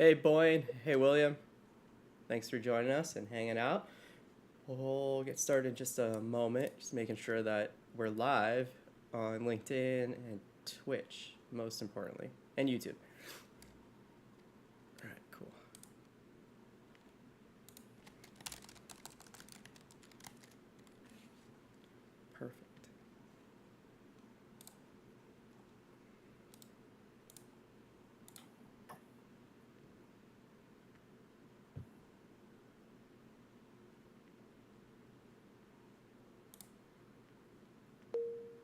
Hey, Boyne. Hey, William. Thanks for joining us and hanging out. We'll get started in just a moment, just making sure that we're live on LinkedIn and Twitch, most importantly, and YouTube. All right, cool. Perfect.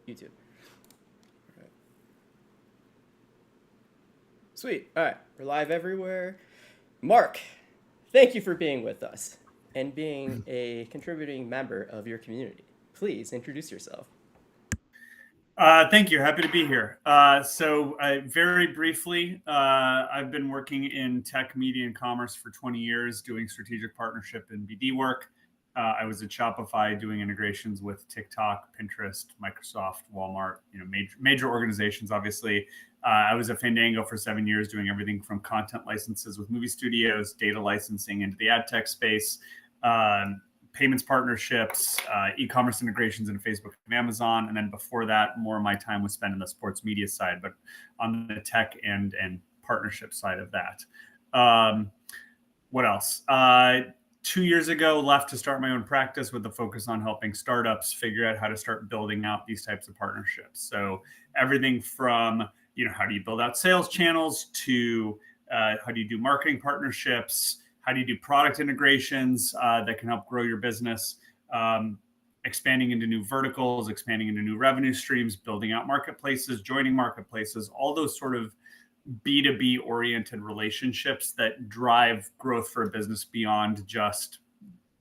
YouTube. All right. Sweet. All right, we're live everywhere. Mark, thank you for being with us and being a contributing member of your community. Please introduce yourself. Thank you. Happy to be here. Very briefly, I've been working in tech, media, and commerce for 20 years, doing strategic partnership and BD work. I was at Shopify doing integrations with TikTok, Pinterest, Microsoft, Walmart, major organizations. Obviously, I was at Fandango for 7 years, doing everything from content licenses with movie studios, data licensing into the ad tech space. Payments partnerships, e-commerce integrations into Facebook and Amazon. And then before that, more of my time was spent in the sports media side, but on the tech and partnership side of that. What else? 2 years ago, left to start my own practice with a focus on helping startups figure out how to start building out these types of partnerships. So everything from, how do you build out sales channels to how do you do marketing partnerships, how do you do product integrations that can help grow your business, expanding into new verticals, expanding into new revenue streams, building out marketplaces, joining marketplaces, all those sort of B2B oriented relationships that drive growth for a business beyond just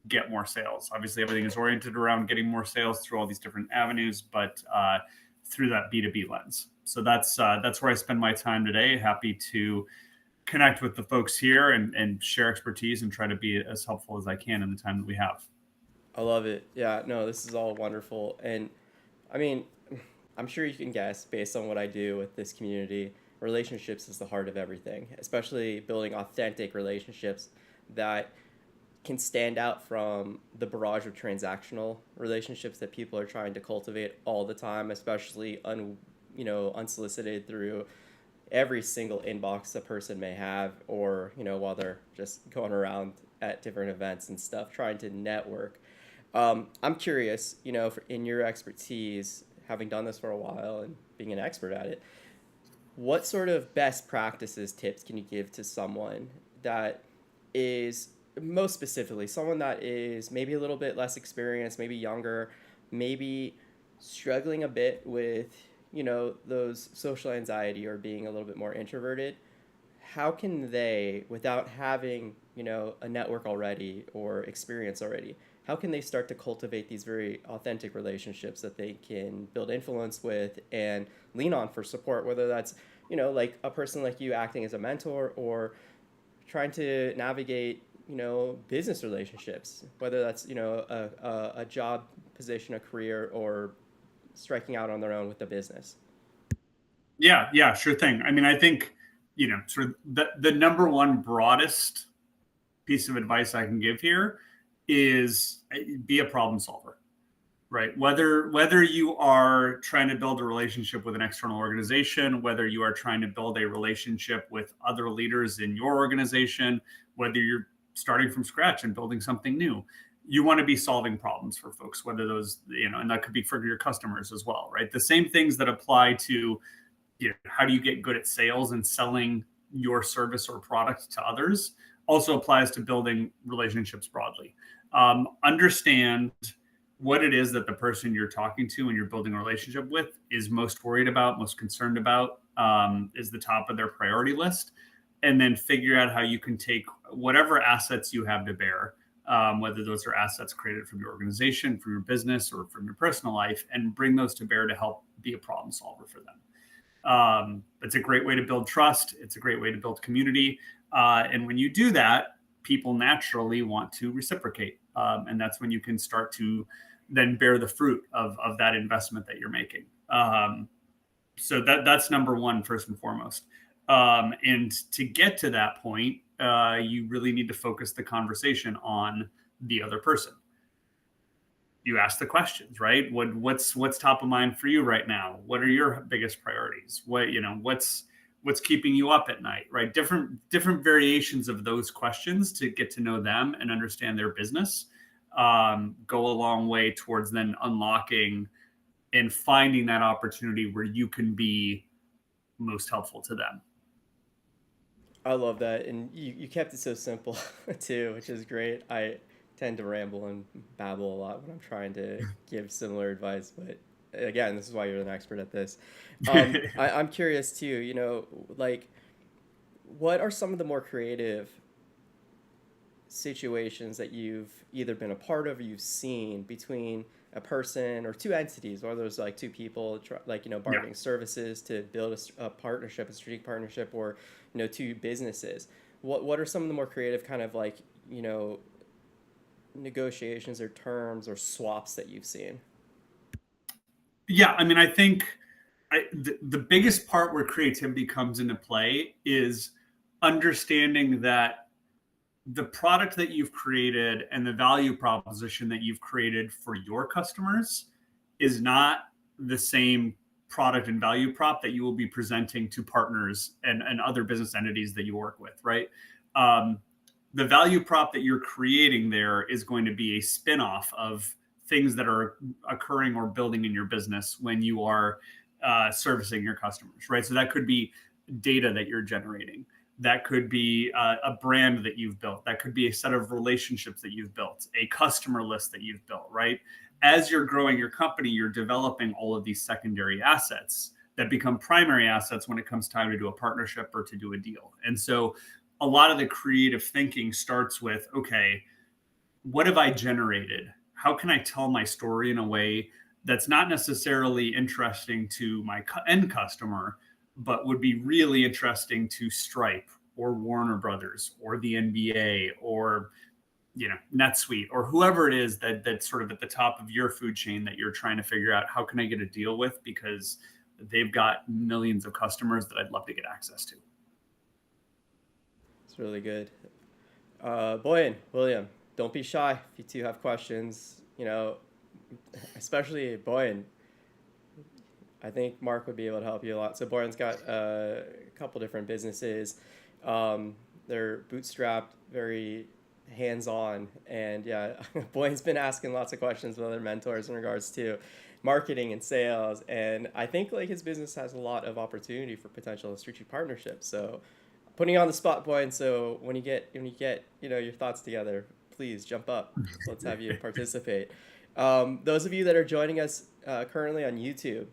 get more sales. Obviously, everything is oriented around getting more sales through all these different avenues, but through that B2B lens. So that's where I spend my time today. Happy to connect with the folks here and share expertise and try to be as helpful as I can in the time that we have. I love it. Yeah, no, this is all wonderful. And I mean, I'm sure you can guess based on what I do with this community, relationships is the heart of everything, especially building authentic relationships that can stand out from the barrage of transactional relationships that people are trying to cultivate all the time, especially unsolicited through every single inbox a person may have, or while they're just going around at different events and stuff trying to network. I'm curious, in your expertise, having done this for a while and being an expert at it, what sort of best practices, tips can you give to someone that is, most specifically, someone that is maybe a little bit less experienced, maybe younger, maybe struggling a bit with, those social anxiety or being a little bit more introverted? How can they, without having, a network already or experience already, how can they start to cultivate these very authentic relationships that they can build influence with and lean on for support, whether that's, like a person like you acting as a mentor, or trying to navigate, business relationships, whether that's, a job position, a career, or striking out on their own with the business? Yeah, sure thing. I mean, I think, sort of the number one broadest piece of advice I can give here is be a problem solver, right? Whether you are trying to build a relationship with an external organization, whether you are trying to build a relationship with other leaders in your organization, whether you're starting from scratch and building something new, you want to be solving problems for folks, whether those, and that could be for your customers as well, right? The same things that apply to, how do you get good at sales and selling your service or product to others also applies to building relationships broadly. Understand what it is that the person you're talking to and you're building a relationship with is most worried about, most concerned about, is the top of their priority list. And then figure out how you can take whatever assets you have to bear, whether those are assets created from your organization, from your business, or from your personal life, and bring those to bear to help be a problem solver for them. It's a great way to build trust. It's a great way to build community. And when you do that, people naturally want to reciprocate. And that's when you can start to then bear the fruit of that investment that you're making. So that's number one, first and foremost. And to get to that point, you really need to focus the conversation on the other person. You ask the questions, right? What's top of mind for you right now? What are your biggest priorities? What's keeping you up at night, right? Different variations of those questions to get to know them and understand their business go a long way towards then unlocking and finding that opportunity where you can be most helpful to them. I love that, and you kept it so simple too, which is great. I tend to ramble and babble a lot when I'm trying to give similar advice, but again, this is why you're an expert at this. I'm curious too. Like, what are some of the more creative situations that you've either been a part of or you've seen between a person or two entities, or there's like two people, like, Yeah. bargaining services to build a partnership, a strategic partnership, or two businesses. What are some of the more creative kind of like negotiations or terms or swaps that you've seen? Yeah, I mean, I think the biggest part where creativity comes into play is understanding that the product that you've created and the value proposition that you've created for your customers is not the same product and value prop that you will be presenting to partners and other business entities that you work with, right? Um, the value prop that you're creating there is going to be a spin-off of things that are occurring or building in your business when you are servicing your customers, right? So that could be data that you're generating. That could be a brand that you've built. That could be a set of relationships that you've built, a customer list that you've built, right? As you're growing your company, you're developing all of these secondary assets that become primary assets when it comes time to do a partnership or to do a deal. And so a lot of the creative thinking starts with, okay, what have I generated? How can I tell my story in a way that's not necessarily interesting to my end customer, but would be really interesting to Stripe or Warner Brothers or the NBA or NetSuite or whoever it is that's sort of at the top of your food chain that you're trying to figure out how can I get a deal with because they've got millions of customers that I'd love to get access to. It's really good. Boyan, William, don't be shy if you two have questions. Especially Boyan. I think Mark would be able to help you a lot. So Boyan's got a couple different businesses. They're bootstrapped, very hands-on, and yeah, Boyan's been asking lots of questions with other mentors in regards to marketing and sales. And I think like his business has a lot of opportunity for potential strategic partnerships. So putting you on the spot, Boyan. So when you get your thoughts together, please jump up. Let's have you participate. Those of you that are joining us currently on YouTube,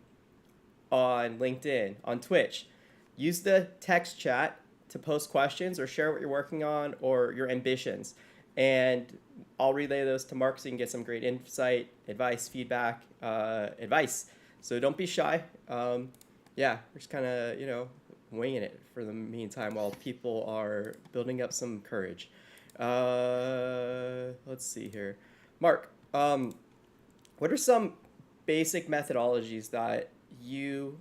on LinkedIn, on Twitch, use the text chat to post questions or share what you're working on or your ambitions. And I'll relay those to Mark so you can get some great insight, advice, feedback, advice. So don't be shy. Yeah, we're just kind of, winging it for the meantime while people are building up some courage. Let's see here. Mark, what are some basic methodologies that you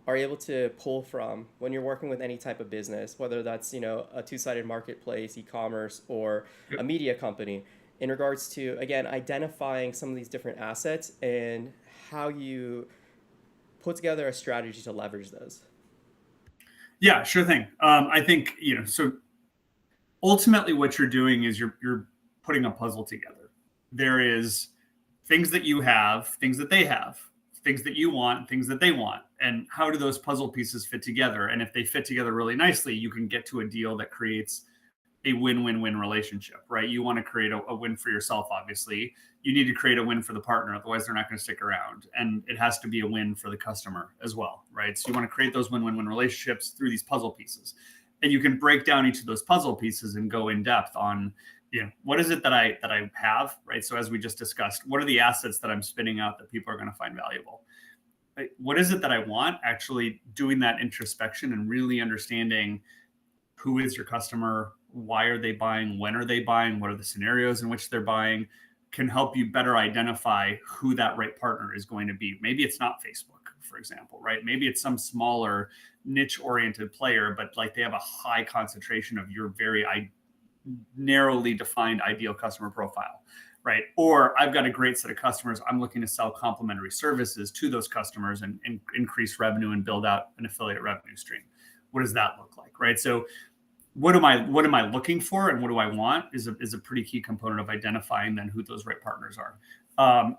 are able to pull from when you're working with any type of business, whether that's, a two-sided marketplace, e-commerce, or a media company, in regards to, again, identifying some of these different assets and how you put together a strategy to leverage those? Yeah, sure thing. I think, so ultimately what you're doing is you're putting a puzzle together. There is things that you have, things that they have, things that you want, things that they want, and how do those puzzle pieces fit together? And if they fit together really nicely, you can get to a deal that creates a win-win-win relationship, right? You want to create a win for yourself, obviously. You need to create a win for the partner, otherwise they're not going to stick around. And it has to be a win for the customer as well, right? So you want to create those win-win-win relationships through these puzzle pieces. And you can break down each of those puzzle pieces and go in depth on, what is it that I have, right? So as we just discussed, what are the assets that I'm spinning out that people are going to find valuable? What is it that I want? Actually doing that introspection and really understanding who is your customer, why are they buying, when are they buying, what are the scenarios in which they're buying, can help you better identify who that right partner is going to be. Maybe it's not Facebook, for example, right? Maybe it's some smaller niche oriented player, but like they have a high concentration of your very narrowly defined ideal customer profile, right? Or I've got a great set of customers. I'm looking to sell complementary services to those customers and increase revenue and build out an affiliate revenue stream. What does that look like, right? So what am I looking for and what do I want is a pretty key component of identifying then who those right partners are.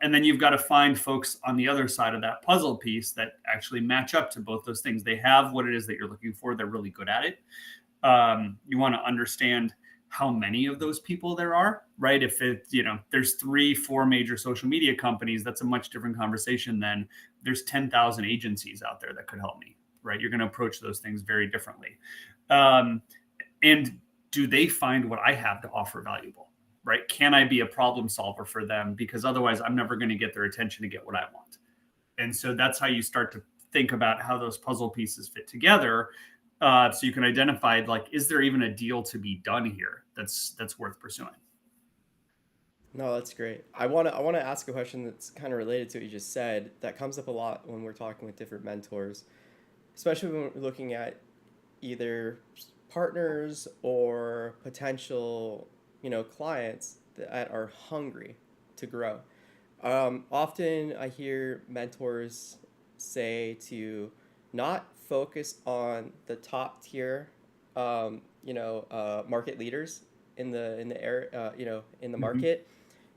And then you've got to find folks on the other side of that puzzle piece that actually match up to both those things. They have what it is that you're looking for. They're really good at it. You want to understand how many of those people there are, right? If there's 3-4 major social media companies, that's a much different conversation than there's 10,000 agencies out there that could help me, right? You're going to approach those things very differently. And do they find what I have to offer valuable, right? Can I be a problem solver for them? Because otherwise I'm never going to get their attention to get what I want. And so that's how you start to think about how those puzzle pieces fit together. So you can identify, like, is there even a deal to be done here that's worth pursuing? No, that's great. I want to ask a question that's kind of related to what you just said. That comes up a lot when we're talking with different mentors, especially when we're looking at either partners or potential, clients that are hungry to grow. Often I hear mentors say to not focus on the top tier, market leaders in the air, in the Mm-hmm. market,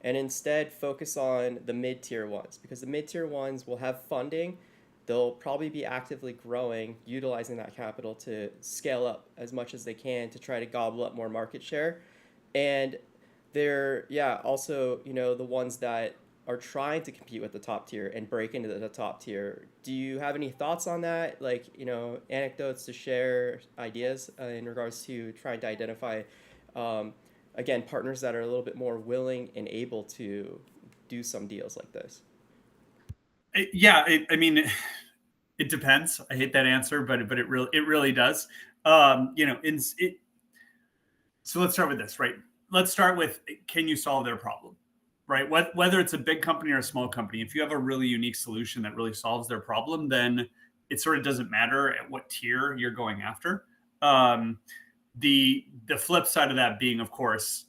and instead focus on the mid tier ones because the mid tier ones will have funding. They'll probably be actively growing, utilizing that capital to scale up as much as they can to try to gobble up more market share. And they're, yeah, also, the ones that are trying to compete with the top tier and break into the top tier. Do you have any thoughts on that? Like, anecdotes to share, ideas in regards to trying to identify, um, again, partners that are a little bit more willing and able to do some deals like this? I mean, it depends. I hate that answer, but it really does. So let's start with this, right? Let's start with, can you solve their problem, right? Whether it's a big company or a small company, if you have a really unique solution that really solves their problem, then it sort of doesn't matter at what tier you're going after. Um, the flip side of that being, of course,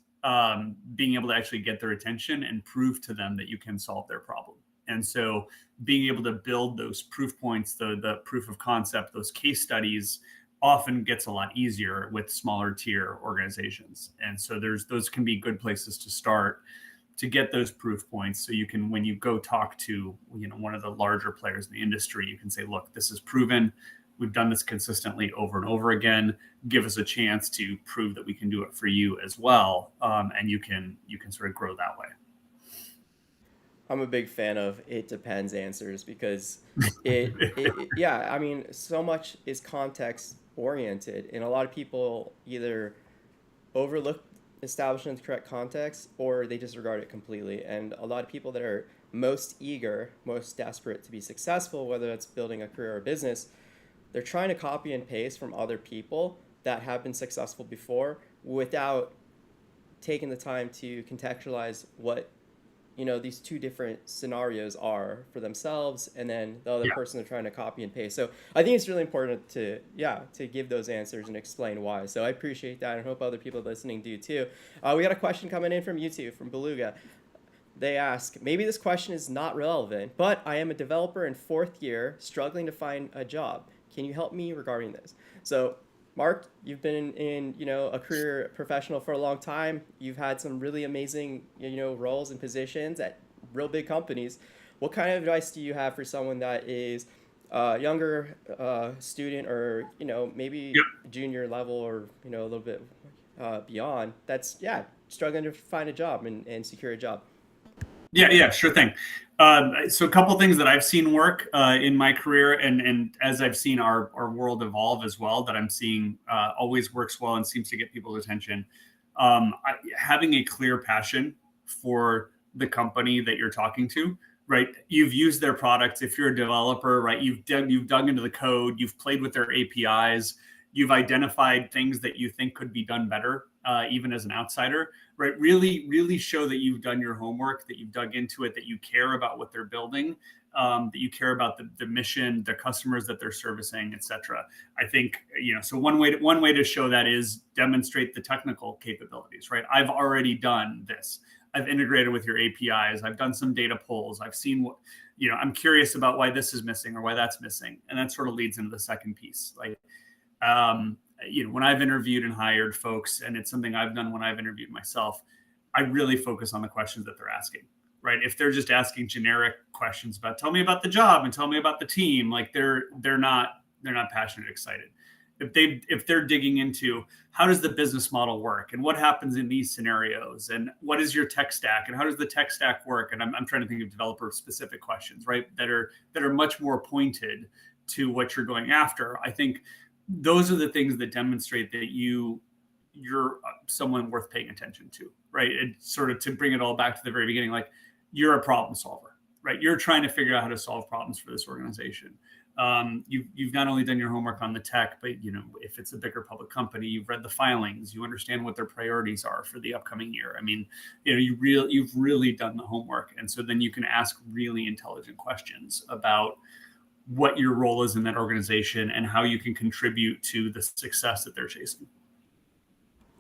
being able to actually get their attention and prove to them that you can solve their problem. And so being able to build those proof points, the proof of concept, those case studies often gets a lot easier with smaller tier organizations. And so those can be good places to start to get those proof points. So you can, when you go talk to, one of the larger players in the industry, you can say, look, this is proven. We've done this consistently over and over again. Give us a chance to prove that we can do it for you as well. And you can sort of grow that way. I'm a big fan of it depends answers because yeah, I mean, so much is context oriented, and a lot of people either overlook establishing the correct context or they disregard it completely. And a lot of people that are most eager, most desperate to be successful, whether it's building a career or business, they're trying to copy and paste from other people that have been successful before without taking the time to contextualize what these two different scenarios are for themselves and then the other Yeah. person they're trying to copy and paste. So I think it's really important to give those answers and explain why. So I appreciate that and hope other people listening do too. We got a question coming in from YouTube from Beluga. They ask, maybe this question is not relevant, but I am a developer in 4th year struggling to find a job. Can you help me regarding this? So Mark, you've been in a career professional for a long time. You've had some really amazing roles and positions at real big companies. What kind of advice do you have for someone that is a younger student or maybe Yep. junior level or a little bit beyond that's struggling to find a job and secure a job? Yeah, sure thing. So a couple things that I've seen work in my career, and as I've seen our world evolve as well, that I'm seeing always works well and seems to get people's attention. Having a clear passion for the company that you're talking to, right? You've used their products. If you're a developer, right, you've dug into the code, you've played with their APIs, you've identified things that you think could be done better, even as an outsider, right? Really show that you've done your homework, that you've dug into it, that you care about what they're building, that you care about the mission, the customers that they're servicing, et cetera. I think, so one way to show that is demonstrate the technical capabilities, right? I've already done this. I've integrated with your APIs. I've done some data polls. I've seen what, I'm curious about why this is missing or why that's missing. And that sort of leads into the second piece. Like, when I've interviewed and hired folks, and it's something I've done when I've interviewed myself, I really focus on the questions that they're asking, right? If they're just asking generic questions about, tell me about the job and tell me about the team, like they're not passionate, excited. If they're digging into how does the business model work and what happens in these scenarios and what is your tech stack and how does the tech stack work, and I'm trying to think of developer specific questions, right, that are much more pointed to what you're going after. I think those are the things that demonstrate that you're someone worth paying attention to, right? It's sort of to bring it all back to the very beginning, like you're a problem solver, right? You're trying to figure out how to solve problems for this organization. You've not only done your homework on the tech, but if it's a bigger public company, you've read the filings, you understand what their priorities are for the upcoming year. I mean, you've really done the homework, and so then you can ask really intelligent questions about what your role is in that organization and how you can contribute to the success that they're chasing.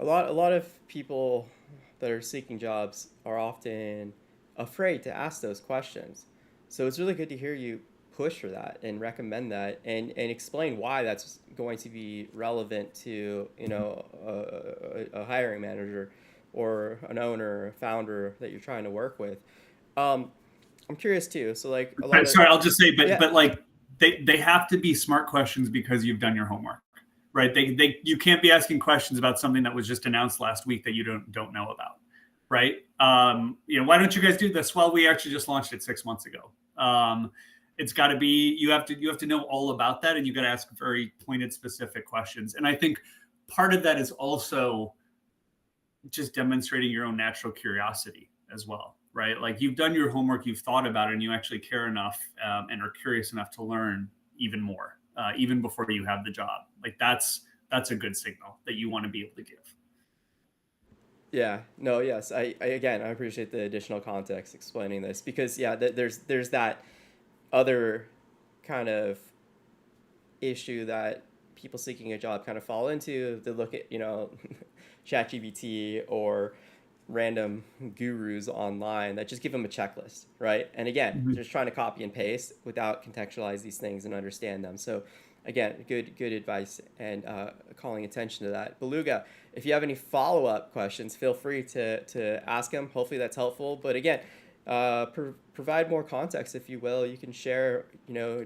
A lot of people that are seeking jobs are often afraid to ask those questions. So it's really good to hear you push for that and recommend that and explain why that's going to be relevant to a hiring manager or an owner or founder that you're trying to work with. I'm curious too. So like a lot Sorry, I'll just say, but like they have to be smart questions because you've done your homework, right? You can't be asking questions about something that was just announced last week that you don't know about, right? Why don't you guys do this? Well, we actually just launched it 6 months ago. It's got to be, you have to know all about that, and you got to ask very pointed, specific questions. And I think part of that is also just demonstrating your own natural curiosity as well, right? Like you've done your homework, you've thought about it, and you actually care enough and are curious enough to learn even more, even before you have the job. Like that's a good signal that you want to be able to give. Yeah, no, yes. I again, I appreciate the additional context explaining this because there's that other kind of issue that people seeking a job kind of fall into. They look at, ChatGPT or random gurus online that just give them a checklist, right? And again, just trying to copy and paste without contextualize these things and understand them. So again, good advice and calling attention to that. Beluga, if you have any follow-up questions, feel free to ask them. Hopefully that's helpful. But again, provide more context, if you will. You can share,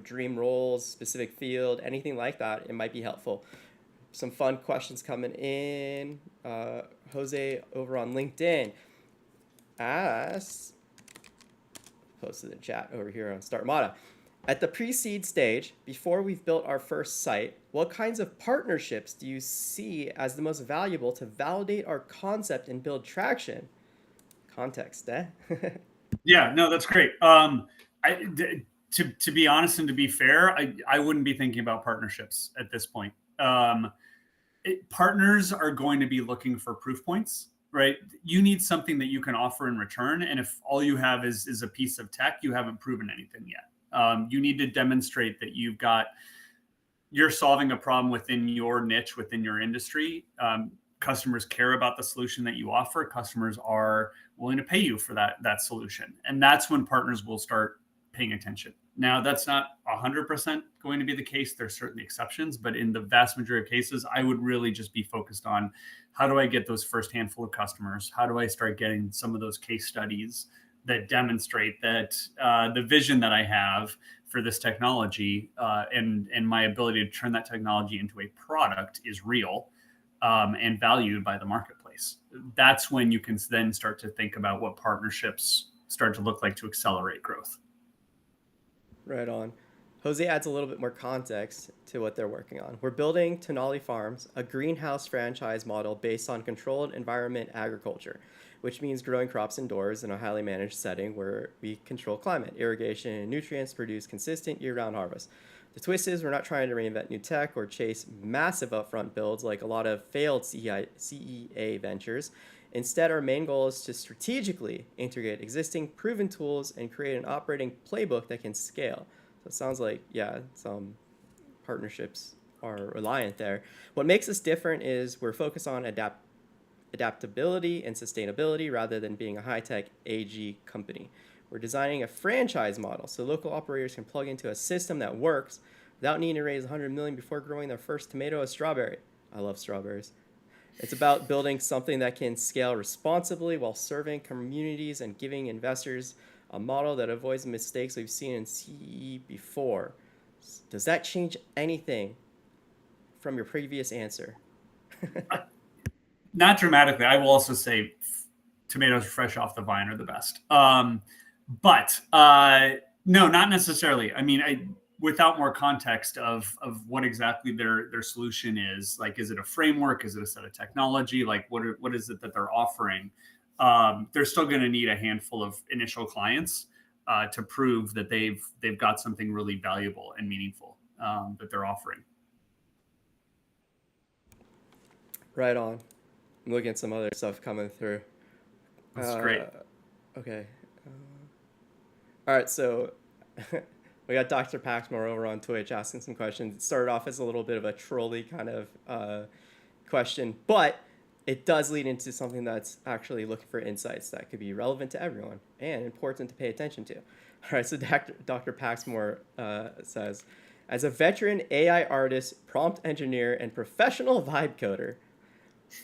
dream roles, specific field, anything like that. It might be helpful. Some fun questions coming in. Jose over on LinkedIn asks, posted in the chat over here on Startmata. At the pre-seed stage, before we've built our first site, what kinds of partnerships do you see as the most valuable to validate our concept and build traction? Context, eh? Yeah, no, that's great. To be honest and to be fair, I wouldn't be thinking about partnerships at this point. Partners are going to be looking for proof points, right? You need something that you can offer in return. And if all you have is a piece of tech, you haven't proven anything yet. You need to demonstrate that you're solving a problem within your niche, within your industry. Customers care about the solution that you offer. Customers are willing to pay you for that solution. And that's when partners will start paying attention. Now, that's not 100% going to be the case. There's certainly exceptions, but in the vast majority of cases, I would really just be focused on how do I get those first handful of customers? How do I start getting some of those case studies that demonstrate that the vision that I have for this technology and my ability to turn that technology into a product is real and valued by the marketplace. That's when you can then start to think about what partnerships start to look like to accelerate growth. Right on. Jose adds a little bit more context to what they're working on. We're building Tonali Farms, a greenhouse franchise model based on controlled environment agriculture, which means growing crops indoors in a highly managed setting where we control climate, irrigation, and nutrients produce consistent year-round harvest. The twist is we're not trying to reinvent new tech or chase massive upfront builds like a lot of failed CEA ventures. Instead, our main goal is to strategically integrate existing proven tools and create an operating playbook that can scale. So it sounds like, yeah, some partnerships are reliant there. What makes us different is we're focused on adaptability and sustainability rather than being a high-tech AG company. We're designing a franchise model so local operators can plug into a system that works without needing to raise 100 million before growing their first tomato or strawberry. I love strawberries. It's about building something that can scale responsibly while serving communities and giving investors a model that avoids the mistakes we've seen in CE before. Does that change anything from your previous answer? Not dramatically. I will also say tomatoes fresh off the vine are the best. But no, not necessarily. I mean, without more context of what exactly their solution is, like, is it a framework? Is it a set of technology? Like, what is it that they're offering? They're still going to need a handful of initial clients to prove that they've got something really valuable and meaningful that they're offering. Right on. I'm looking at some other stuff coming through. That's great. Okay. All right, so we got Dr. Paxmore over on Twitch asking some questions. It started off as a little bit of a trolley kind of question, but it does lead into something that's actually looking for insights that could be relevant to everyone and important to pay attention to. All right, so Dr. Paxmore says, as a veteran AI artist, prompt engineer, and professional vibe coder,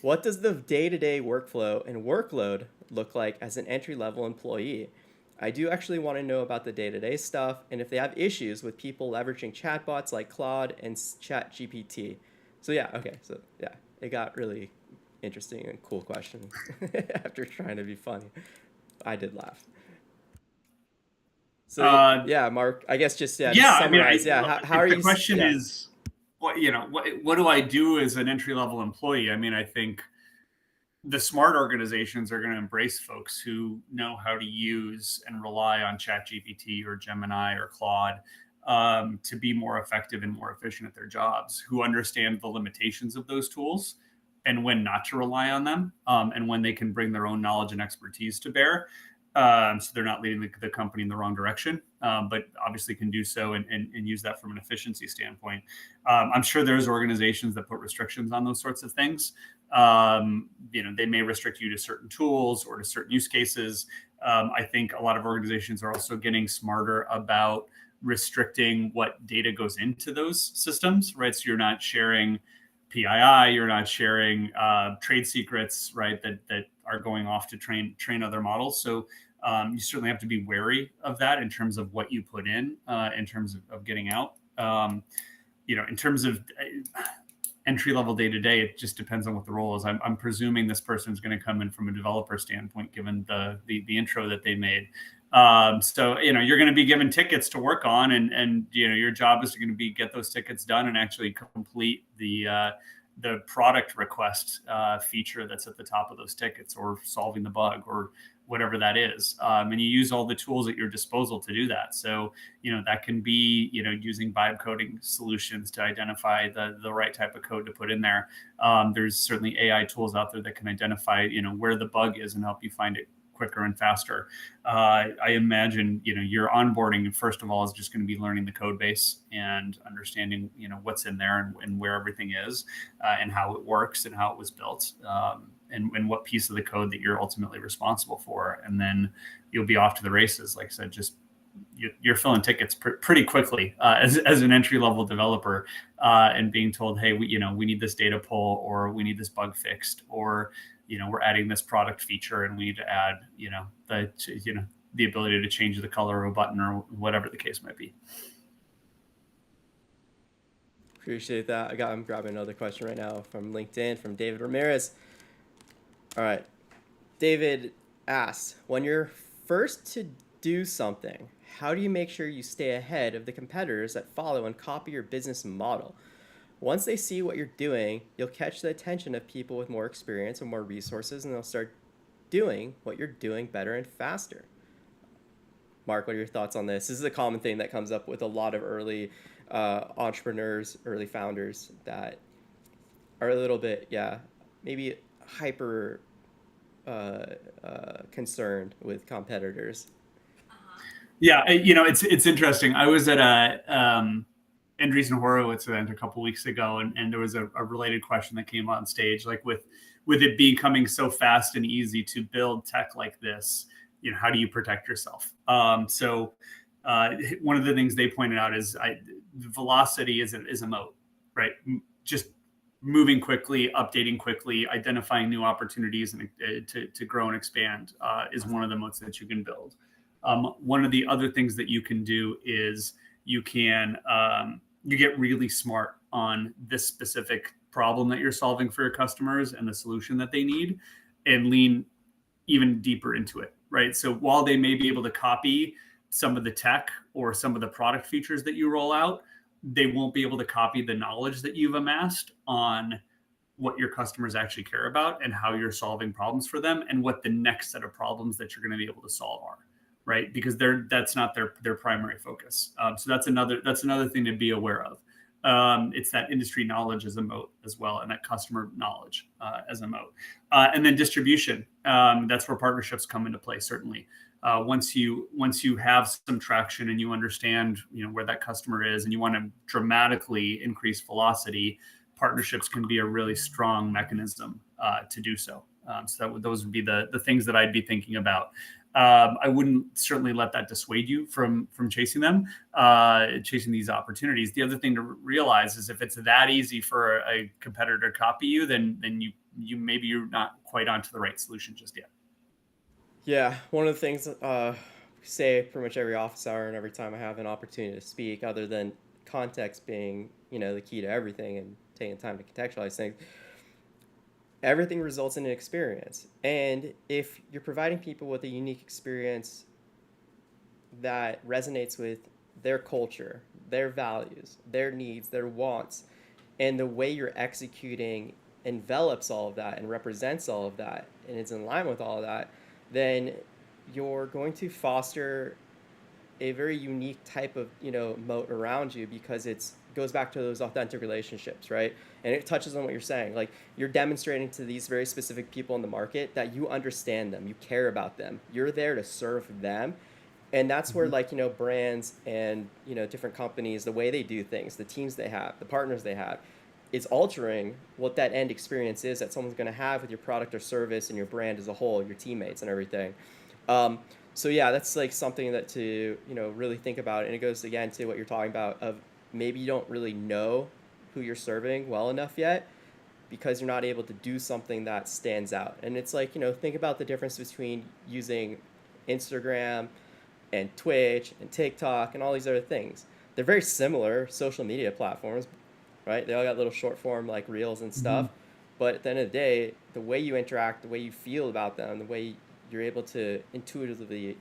what does the day-to-day workflow and workload look like as an entry-level employee? I do actually want to know about the day-to-day stuff and if they have issues with people leveraging chatbots like Claude and ChatGPT. So yeah, okay, so yeah, it got really interesting and cool question after trying to be funny. I did laugh. So yeah, Mark, I guess just to Yeah, I mean, summarize, yeah, how are the you? question Yeah, is, what do I do as an entry level employee? I mean, I think the smart organizations are going to embrace folks who know how to use and rely on ChatGPT or Gemini or Claude to be more effective and more efficient at their jobs, who understand the limitations of those tools and when not to rely on them, and when they can bring their own knowledge and expertise to bear. So they're not leading the company in the wrong direction, but obviously can do so and use that from an efficiency standpoint. I'm sure there's organizations that put restrictions on those sorts of things. They may restrict you to certain tools or to certain use cases. I think a lot of organizations are also getting smarter about restricting what data goes into those systems, right? So you're not sharing PII, you're not sharing trade secrets, right? That are going off to train other models. So you certainly have to be wary of that in terms of what you put in terms of getting out. In terms of entry level day to day, it just depends on what the role is. I'm presuming this person is going to come in from a developer standpoint, given the intro that they made. So you're going to be given tickets to work on, and your job is going to be get those tickets done and actually complete the product request feature that's at the top of those tickets, or solving the bug, or whatever that is. And you use all the tools at your disposal to do that. So, that can be, using vibe coding solutions to identify the right type of code to put in there. There's certainly AI tools out there that can identify, where the bug is and help you find it quicker and faster. I imagine, your onboarding, first of all, is just going to be learning the code base and understanding, what's in there and where everything is, and how it works and how it was built. And what piece of the code that you're ultimately responsible for. And then you'll be off to the races. Like I said, just you're filling tickets pretty quickly as an entry level developer, and being told, hey, we need this data pull, or we need this bug fixed, or we're adding this product feature and we need to add the ability to change the color of a button, or whatever the case might be. appreciate that. I'm grabbing another question right now from LinkedIn from David Ramirez. All right. David asks, when you're first to do something, how do you make sure you stay ahead of the competitors that follow and copy your business model? Once they see what you're doing, you'll catch the attention of people with more experience and more resources, and they'll start doing what you're doing better and faster. Mark, what are your thoughts on this? This is a common thing that comes up with a lot of early entrepreneurs, early founders that are a little bit, maybe hyper concerned with competitors. Yeah, it's interesting. I was at a Andreessen Horowitz event a couple weeks ago, and there was a related question that came on stage, like with it becoming so fast and easy to build tech like this, how do you protect yourself? One of the things they pointed out is velocity is a moat, right? Just moving quickly, updating quickly, identifying new opportunities and to grow and expand is one of the moats that you can build. One of the other things that you can do is you get really smart on this specific problem that you're solving for your customers and the solution that they need, and lean even deeper into it, right? So while they may be able to copy some of the tech or some of the product features that you roll out, they won't be able to copy the knowledge that you've amassed on what your customers actually care about and how you're solving problems for them and what the next set of problems that you're going to be able to solve are, right? Because that's not their primary focus. So that's another thing to be aware of. It's that industry knowledge as a moat as well, and that customer knowledge as a moat. And then distribution. That's where partnerships come into play. Certainly, once you have some traction and you understand where that customer is, and you want to dramatically increase velocity, partnerships can be a really strong mechanism to do so. Those would be the things that I'd be thinking about. I wouldn't certainly let that dissuade you from chasing them, chasing these opportunities. The other thing to realize is if it's that easy for a competitor to copy you, then you maybe you're not quite onto the right solution just yet. Yeah, one of the things we say pretty much every office hour and every time I have an opportunity to speak, other than context being the key to everything and taking time to contextualize things, everything results in an experience. And if you're providing people with a unique experience that resonates with their culture, their values, their needs, their wants, and the way you're executing envelops all of that and represents all of that and is in line with all of that, then you're going to foster a very unique type of moat around you, because it's goes back to those authentic relationships, right? And it touches on what you're saying. Like, you're demonstrating to these very specific people in the market that you understand them, you care about them, you're there to serve them. And that's where, Mhm. like, brands and different companies, the way they do things, the teams they have, the partners they have, it's altering what that end experience is that someone's going to have with your product or service and your brand as a whole, your teammates and everything. um, so yeah, that's like something that to really think about. And it goes again to what you're talking about of maybe you don't really know who you're serving well enough yet, because you're not able to do something that stands out. And it's like, think about the difference between using Instagram and Twitch and TikTok and all these other things. They're very similar social media platforms, right? They all got little short form like reels and Mhm. stuff. But at the end of the day, the way you interact, the way you feel about them, the way you're able to intuitively,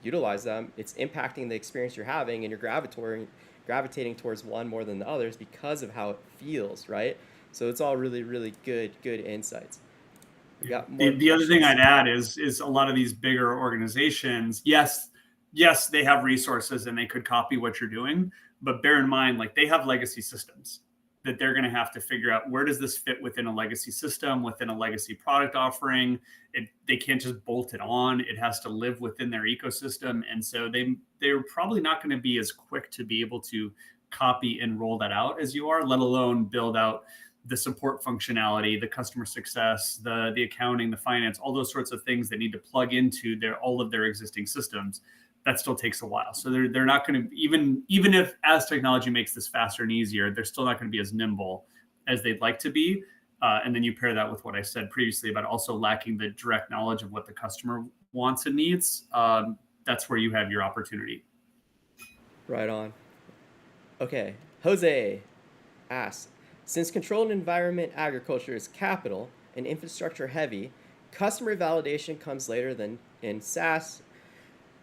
utilize them, it's impacting the experience you're having, and you're gravitating towards one more than the others because of how it feels, right? So it's all really, really good insights. I've Yeah. got more The other thing questions. I'd add is a lot of these bigger organizations, yes, they have resources and they could copy what you're doing, but bear in mind, like, they have legacy systems that they're going to have to figure out, where does this fit within a legacy system, within a legacy product offering. They can't just bolt it on. It has to live within their ecosystem. And so they're probably not going to be as quick to be able to copy and roll that out as you are, let alone build out the support functionality, the customer success, the accounting, the finance, all those sorts of things that need to plug into all of their existing systems. That still takes a while. So they're not going to, even if as technology makes this faster and easier, they're still not going to be as nimble as they'd like to be. And then you pair that with what I said previously about also lacking the direct knowledge of what the customer wants and needs. That's where you have your opportunity. Right on. Okay, Jose asks, since controlled environment agriculture is capital and infrastructure heavy, customer validation comes later than in SaaS.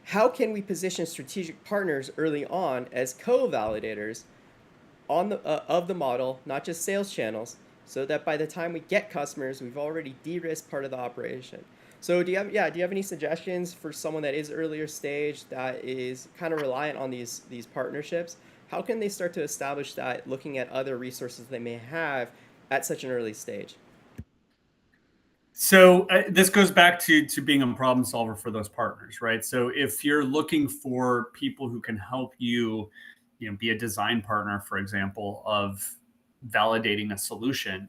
How can we position strategic partners early on as co-validators on the of the model, not just sales channels, so that by the time we get customers, we've already de-risked part of the operation? So do you have any suggestions for someone that is earlier stage that is kind of reliant on these partnerships? How can they start to establish that, looking at other resources they may have at such an early stage? So this goes back to being a problem solver for those partners, right? So if you're looking for people who can help you, be a design partner, for example, of validating a solution,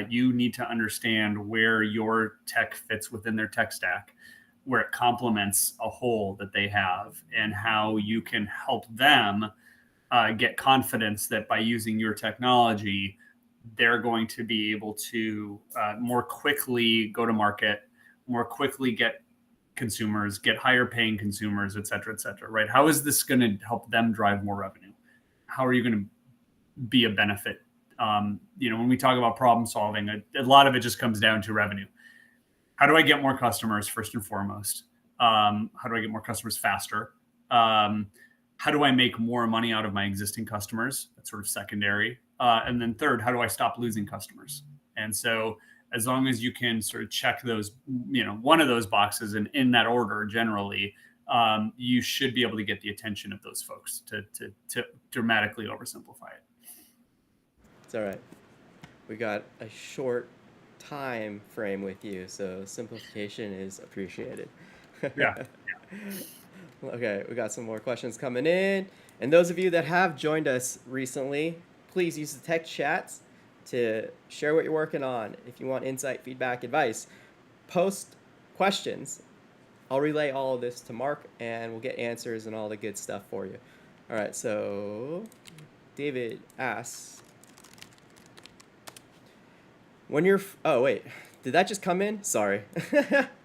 you need to understand where your tech fits within their tech stack, where it complements a hole that they have, and how you can help them get confidence that by using your technology, they're going to be able to more quickly go to market, more quickly get consumers, get higher paying consumers, et cetera, right? How is this going to help them drive more revenue? How are you going to be a benefit? When we talk about problem solving, a lot of it just comes down to revenue. How do I get more customers first and foremost? How do I get more customers faster? How do I make more money out of my existing customers? That's sort of secondary. And then third, how do I stop losing customers? And so as long as you can sort of check those, one of those boxes and in that order generally, you should be able to get the attention of those folks to dramatically oversimplify it. It's all right. We got a short time frame with you, so simplification is appreciated. Yeah. Okay, we got some more questions coming in. And those of you that have joined us recently, please use the text chats to share what you're working on. If you want insight, feedback, advice, post questions. I'll relay all of this to Mark and we'll get answers and all the good stuff for you. All right, so David asks, when you're, oh wait, did that just come in? Sorry.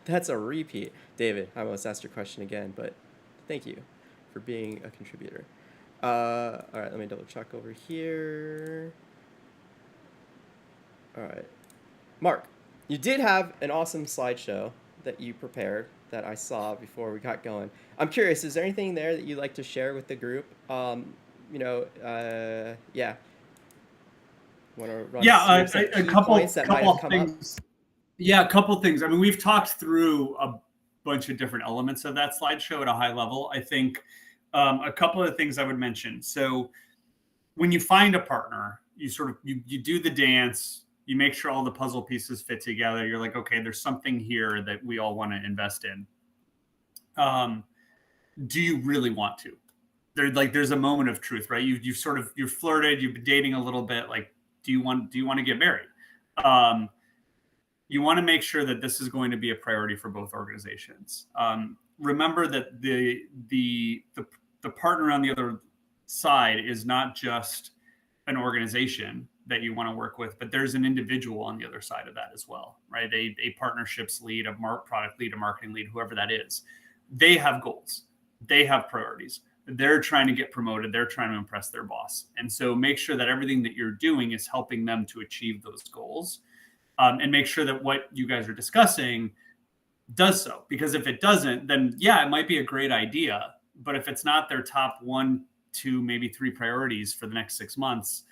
That's a repeat. David, I almost asked your question again, but thank you for being a contributor. All right, let me double check over here. All right. Mark, you did have an awesome slideshow that you prepared that I saw before we got going. I'm curious, is there anything there that you'd like to share with the group? Yeah. Want to run Yeah, some a key couple points that might have come things. up? Yeah, a couple things. I mean, we've talked through a bunch of different elements of that slideshow at a high level. I think a couple of things I would mention. So when you find a partner, you sort of you do the dance, you make sure all the puzzle pieces fit together. You're like, okay, there's something here that we all want to invest in. Do you really want to? There's a moment of truth, right? You've flirted, you've been dating a little bit. Like, do you want to get married? You want to make sure that this is going to be a priority for both organizations. Remember that the partner on the other side is not just an organization that you want to work with, but there's an individual on the other side of that as well, right? A partnerships lead, a product lead, a marketing lead, whoever that is. They have goals. They have priorities. They're trying to get promoted. They're trying to impress their boss. And so make sure that everything that you're doing is helping them to achieve those goals. And make sure that what you guys are discussing does so. Because if it doesn't, then yeah, it might be a great idea. But if it's not their top 1, 2, maybe 3 priorities for the next 6 months,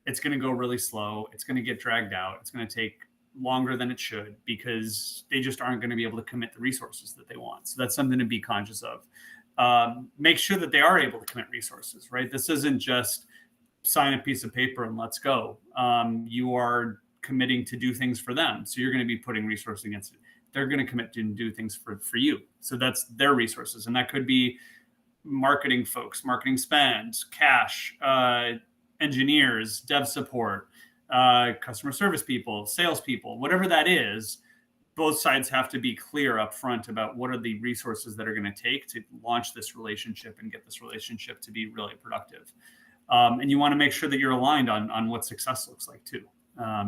it's going to go really slow. It's going to get dragged out. It's going to take longer than it should because they just aren't going to be able to commit the resources that they want. So that's something to be conscious of. Make sure that they are able to commit resources, right? This isn't just sign a piece of paper and let's go. You are committing to do things for them. So you're going to be putting resources against it. They're going to commit to do things for you. So that's their resources. And that could be marketing folks, marketing spend, cash, engineers, dev support, customer service people, salespeople, whatever that is. Both sides have to be clear up front about what are the resources that are going to take to launch this relationship and get this relationship to be really productive. And you want to make sure that you're aligned on what success looks like too.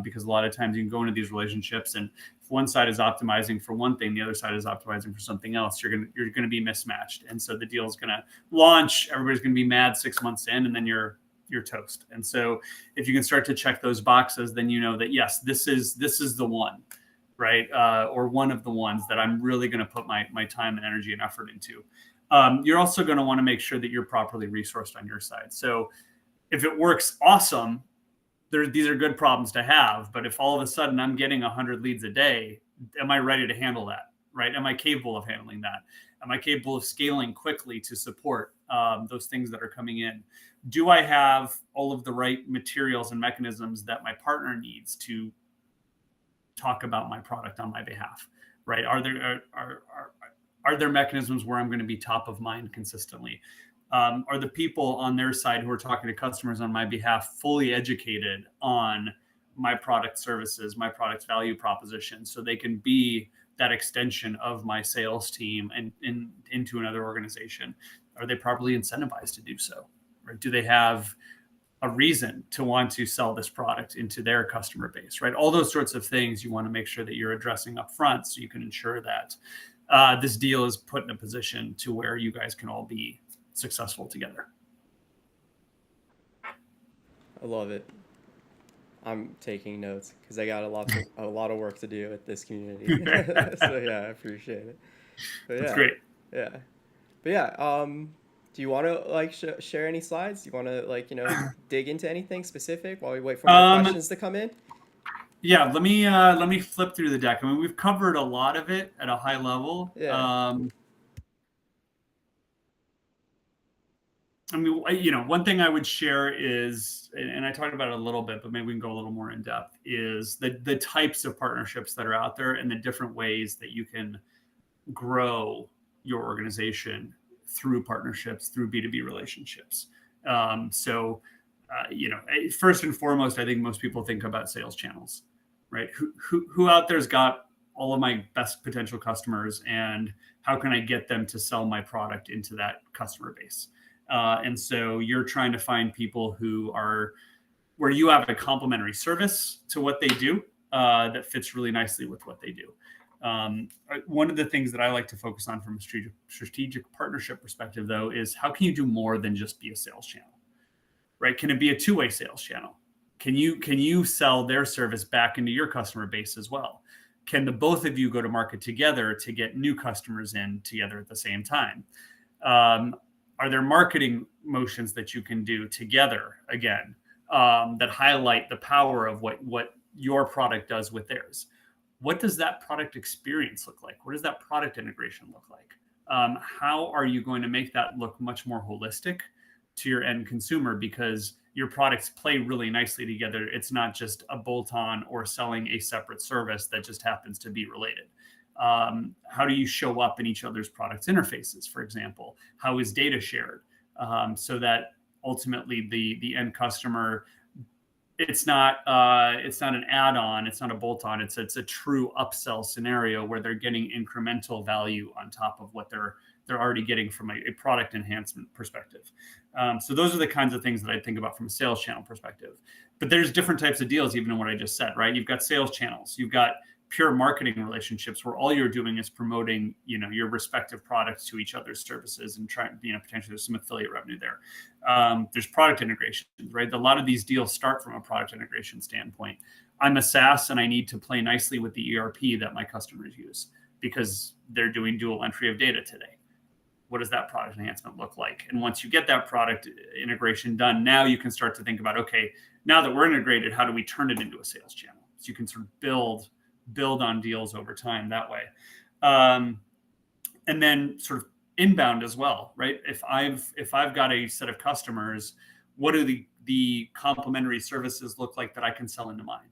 Because a lot of times you can go into these relationships and if one side is optimizing for one thing, the other side is optimizing for something else, you're going to be mismatched. And so the deal is going to launch, everybody's going to be mad 6 months in, and then you're toast. And so if you can start to check those boxes, then you know that, yes, this is the one, right? Or one of the ones that I'm really going to put my time and energy and effort into. You're also going to want to make sure that you're properly resourced on your side. So if it works, awesome. These are good problems to have, but if all of a sudden I'm getting 100 leads a day, am I ready to handle that, right? Am I capable of handling that? Am I capable of scaling quickly to support those things that are coming in? Do I have all of the right materials and mechanisms that my partner needs to talk about my product on my behalf, right? Are there mechanisms where I'm going to be top of mind consistently? Are the people on their side who are talking to customers on my behalf fully educated on my product services, my product value proposition, so they can be that extension of my sales team and into another organization? Are they properly incentivized to do so? Right? Do they have a reason to want to sell this product into their customer base, right? All those sorts of things you want to make sure that you're addressing up front, so you can ensure that this deal is put in a position to where you guys can all be successful together. I love it. I'm taking notes because I got a lot of work to do with this community. So yeah, I appreciate it. But That's yeah, great. yeah, but yeah. Do you want to like share any slides? Do you want to like dig into anything specific while we wait for more questions to come in? Yeah, let me flip through the deck. I mean, we've covered a lot of it at a high level. Yeah. I mean, one thing I would share is, and I talked about it a little bit, but maybe we can go a little more in depth, is the types of partnerships that are out there and the different ways that you can grow your organization through partnerships, through B2B relationships. First and foremost, I think most people think about sales channels, right? Who out there's got all of my best potential customers, and how can I get them to sell my product into that customer base? And so you're trying to find people where you have a complementary service to what they do that fits really nicely with what they do. One of the things that I like to focus on from a strategic partnership perspective, though, is how can you do more than just be a sales channel, right? Can it be a two-way sales channel? Can you sell their service back into your customer base as well? Can the both of you go to market together to get new customers in together at the same time? Are there marketing motions that you can do together again that highlight the power of what your product does with theirs? What does that product experience look like? What does that product integration look like? How are you going to make that look much more holistic to your end consumer? Because your products play really nicely together. It's not just a bolt-on or selling a separate service that just happens to be related. How do you show up in each other's products interfaces, for example? How is data shared so that ultimately the end customer, it's not an add-on, it's not a bolt-on, it's a true upsell scenario where they're getting incremental value on top of what they're already getting from a product enhancement perspective. So those are the kinds of things that I think about from a sales channel perspective. But there's different types of deals, even in what I just said, right? You've got sales channels, you've got pure marketing relationships where all you're doing is promoting, your respective products to each other's services and trying, potentially there's some affiliate revenue there. There's product integrations, right? A lot of these deals start from a product integration standpoint. I'm a SaaS and I need to play nicely with the ERP that my customers use because they're doing dual entry of data today. What does that product enhancement look like? And once you get that product integration done, now you can start to think about, okay, now that we're integrated, how do we turn it into a sales channel? So you can sort of build on deals over time that way. And then sort of inbound as well, right? If I've got a set of customers, what do the complementary services look like that I can sell into mine?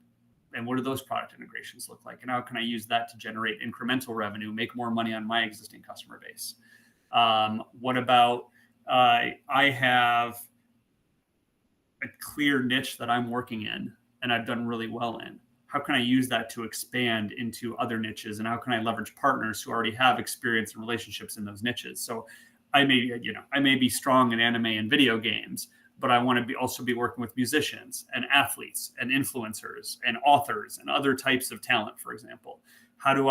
And what do those product integrations look like? And how can I use that to generate incremental revenue, make more money on my existing customer base? What about I have a clear niche that I'm working in and I've done really well in. How can I use that to expand into other niches? And how can I leverage partners who already have experience and relationships in those niches? So I may be strong in anime and video games, but I want to also be working with musicians and athletes and influencers and authors and other types of talent, for example. Who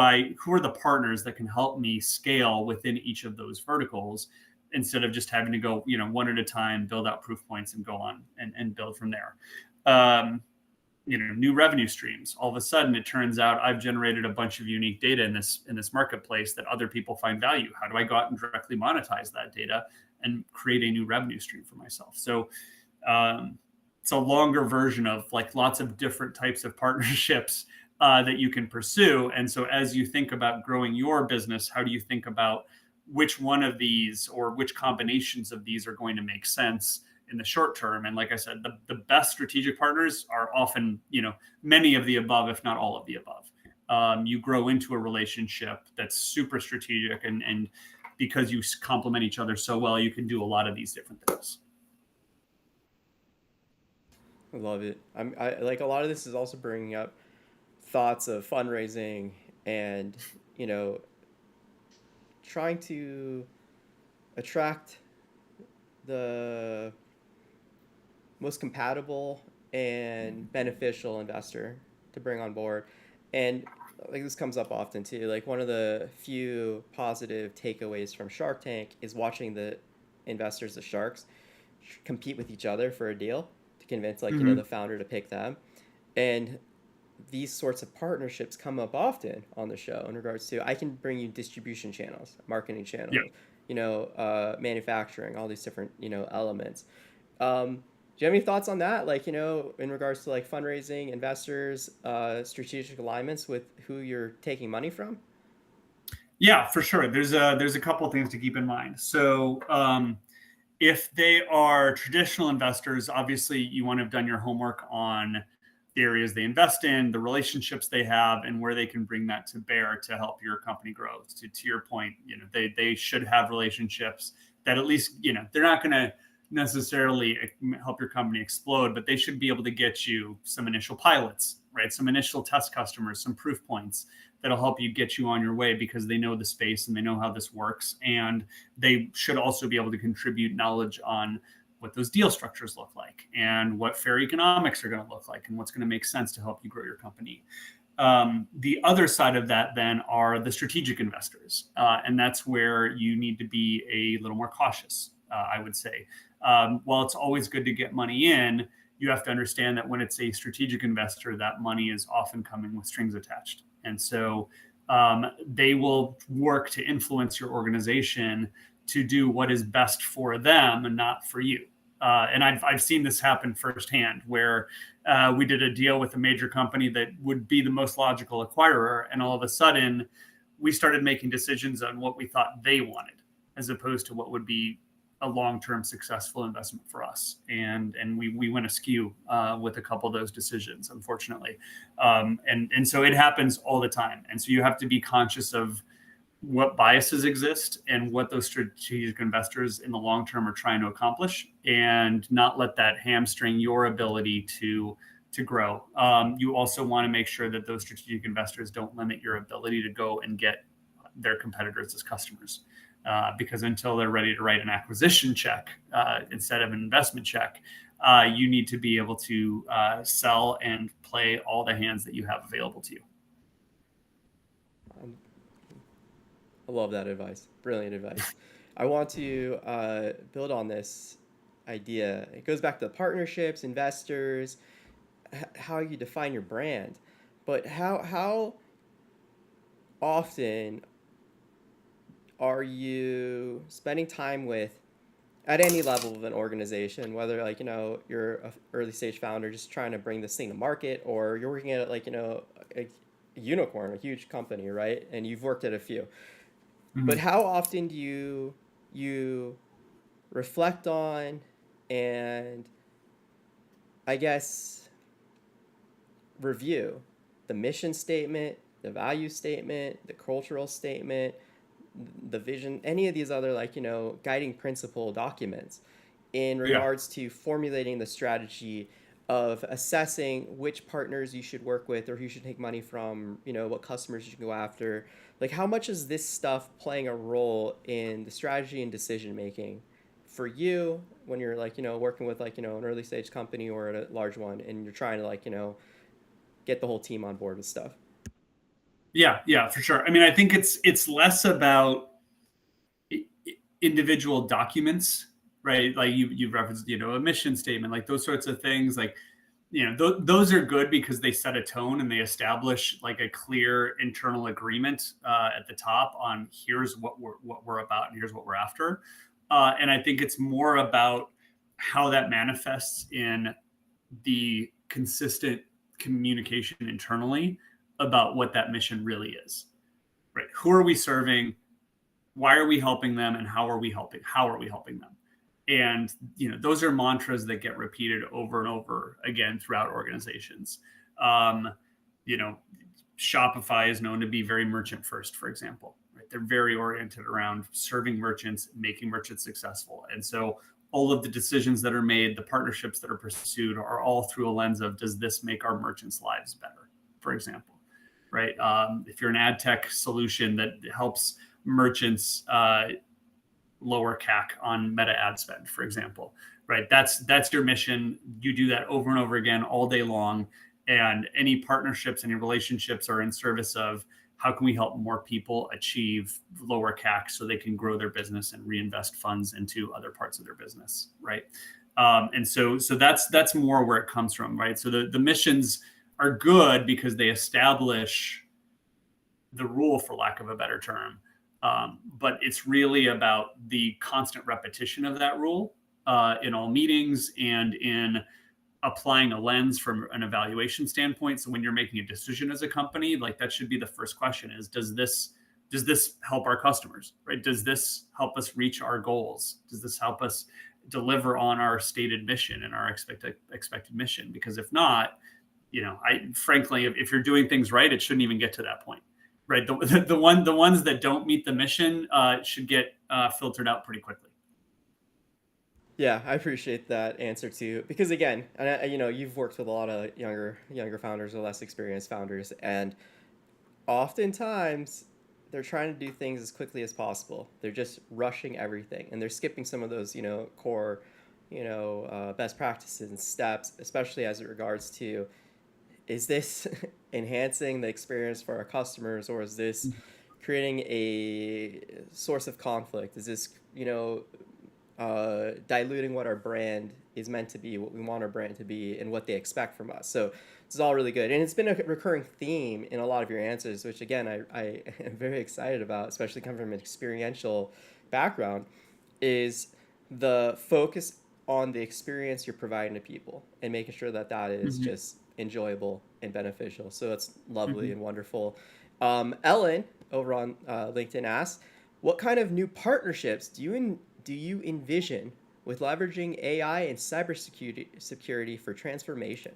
are the partners that can help me scale within each of those verticals instead of just having to go, one at a time, build out proof points and go on and build from there. New revenue streams. All of a sudden, it turns out I've generated a bunch of unique data in this marketplace that other people find value. How do I go out and directly monetize that data and create a new revenue stream for myself? So it's a longer version of like lots of different types of partnerships that you can pursue. And so as you think about growing your business, how do you think about which one of these or which combinations of these are going to make sense in the short term? And like I said, the best strategic partners are often, many of the above, if not all of the above. you grow into a relationship that's super strategic, and because you complement each other so well, you can do a lot of these different things. I love it. I like a lot of this is also bringing up thoughts of fundraising and, you know, trying to attract the most compatible and beneficial investor to bring on board. And like this comes up often too. Like one of the few positive takeaways from Shark Tank is watching the investors, the sharks, compete with each other for a deal to convince like, you know, Mm-hmm. the founder to pick them. And these sorts of partnerships come up often on the show in regards to I can bring you distribution channels, marketing Yeah. channels, manufacturing, all these different elements. Do you have any thoughts on that? Like in regards to like fundraising, investors, strategic alignments with who you're taking money from? Yeah, for sure. There's a couple of things to keep in mind. So if they are traditional investors, obviously you want to have done your homework on the areas they invest in, the relationships they have, and where they can bring that to bear to help your company grow. To your point, they should have relationships that at least they're not going to necessarily help your company explode, but they should be able to get you some initial pilots, right? Some initial test customers, some proof points that'll help you get you on your way because they know the space and they know how this works, and they should also be able to contribute knowledge on what those deal structures look like and what fair economics are going to look like and what's going to make sense to help you grow your company. The other side of that then are the strategic investors, and that's where you need to be a little more cautious, I would say. While it's always good to get money in, you have to understand that when it's a strategic investor, that money is often coming with strings attached. And so they will work to influence your organization to do what is best for them and not for you. And I've seen this happen firsthand where we did a deal with a major company that would be the most logical acquirer. And all of a sudden, we started making decisions on what we thought they wanted, as opposed to what would be a long-term successful investment for us. And we went askew with a couple of those decisions, unfortunately. And so it happens all the time. And so you have to be conscious of what biases exist and what those strategic investors in the long term are trying to accomplish, and not let that hamstring your ability to grow. You also want to make sure that those strategic investors don't limit your ability to go and get their competitors as customers. Because until they're ready to write an acquisition check instead of an investment check, you need to be able to sell and play all the hands that you have available to you. Um, I love that advice. Brilliant advice. I want to build on this idea. It goes back to partnerships, investors, how you define your brand, but how often are you spending time with at any level of an organization, whether like you're a early stage founder just trying to bring this thing to market, or you're working at like a unicorn, a huge company, right? And you've worked at a few. But Mm-hmm. how often do you reflect on and I guess review the mission statement, the value statement, the cultural statement, the vision, any of these other like guiding principle documents in Yeah. regards to formulating the strategy of assessing which partners you should work with or who you should take money from, what customers you should go after. Like how much is this stuff playing a role in the strategy and decision making for you when you're like, working with like, an early stage company or a large one and you're trying to like, get the whole team on board with stuff? Yeah, for sure. I mean, I think it's less about individual documents, right? Like you've referenced, a mission statement, like those sorts of things. Like, those are good because they set a tone and they establish like a clear internal agreement at the top on here's what we're about and here's what we're after. And I think it's more about how that manifests in the consistent communication internally about what that mission really is, right? Who are we serving? Why are we helping them? And how are we helping them? And those are mantras that get repeated over and over again throughout organizations. um, you know Shopify is known to be very merchant first, for example. Right? They're very oriented around serving merchants, making merchants successful. And so all of the decisions that are made, the partnerships that are pursued are all through a lens of, does this make our merchants' lives better, for example? Right? If you're an ad tech solution that helps merchants lower CAC on meta ad spend, for example, right? That's your mission. You do that over and over again all day long. And any partnerships, any relationships are in service of, how can we help more people achieve lower CAC so they can grow their business and reinvest funds into other parts of their business, right? And so that's more where it comes from, right? So the missions are good because they establish the rule, for lack of a better term. But it's really about the constant repetition of that rule in all meetings and in applying a lens from an evaluation standpoint. So when you're making a decision as a company, like, that should be the first question: is, does this help our customers, right? Does this help us reach our goals? Does this help us deliver on our stated mission and our expected mission? Because if not, frankly, if you're doing things right, it shouldn't even get to that point, right? The ones that don't meet the mission should get filtered out pretty quickly. Yeah, I appreciate that answer too. Because again, and you've worked with a lot of younger founders or less experienced founders, and oftentimes they're trying to do things as quickly as possible. They're just rushing everything, and they're skipping some of those core best practices and steps, especially as it regards to, is this enhancing the experience for our customers, or is this creating a source of conflict? Is this diluting what our brand is meant to be, what we want our brand to be, and what they expect from us? So this is all really good, and it's been a recurring theme in a lot of your answers, which again I am very excited about, especially coming from an experiential background, is the focus on the experience you're providing to people and making sure that that is just enjoyable and beneficial. So it's lovely and wonderful. Ellen over on LinkedIn asks, what kind of new partnerships do you envision with leveraging AI and cybersecurity for transformation?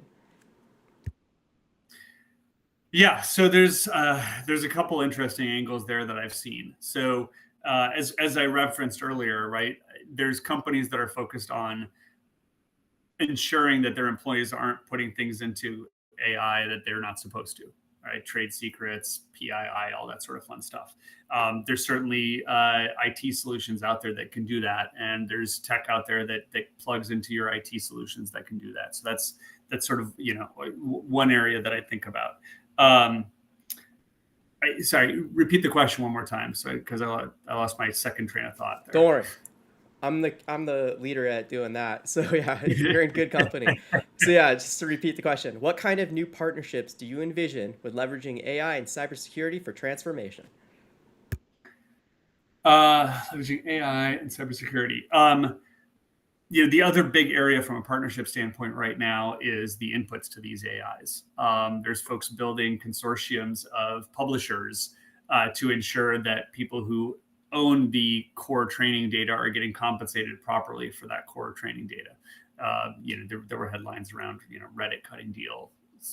Yeah, so there's a couple interesting angles there that I've seen. So as I referenced earlier, right, there's companies that are focused on ensuring that their employees aren't putting things into AI that they're not supposed to, right? Trade secrets, PII, all that sort of fun stuff. There's certainly IT solutions out there that can do that, and there's tech out there that plugs into your IT solutions that can do that. So that's sort of one area that I think about. Sorry, repeat the question one more time, so because I lost my second train of thought there. Don't worry. I'm the leader at doing that. So yeah, you're in good company. So yeah, just to repeat the question, what kind of new partnerships do you envision with leveraging AI and cybersecurity for transformation? Leveraging AI and cybersecurity. The other big area from a partnership standpoint right now is the inputs to these AIs. There's folks building consortiums of publishers to ensure that people who own the core training data are getting compensated properly for that core training data. There were headlines around Reddit cutting deal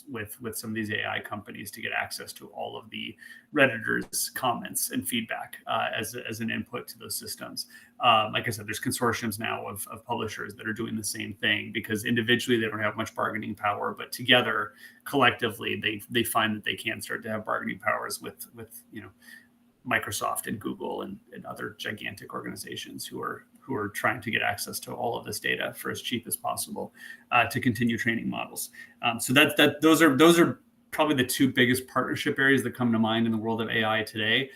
with some of these AI companies to get access to all of the Redditors' comments and feedback as an input to those systems. Like I said, there's consortiums now of publishers that are doing the same thing, because individually they don't have much bargaining power, but together, collectively, they find that they can start to have bargaining powers with Microsoft and Google and other gigantic organizations who are trying to get access to all of this data for as cheap as possible to continue training models. So those are probably the two biggest partnership areas that come to mind in the world of AI today.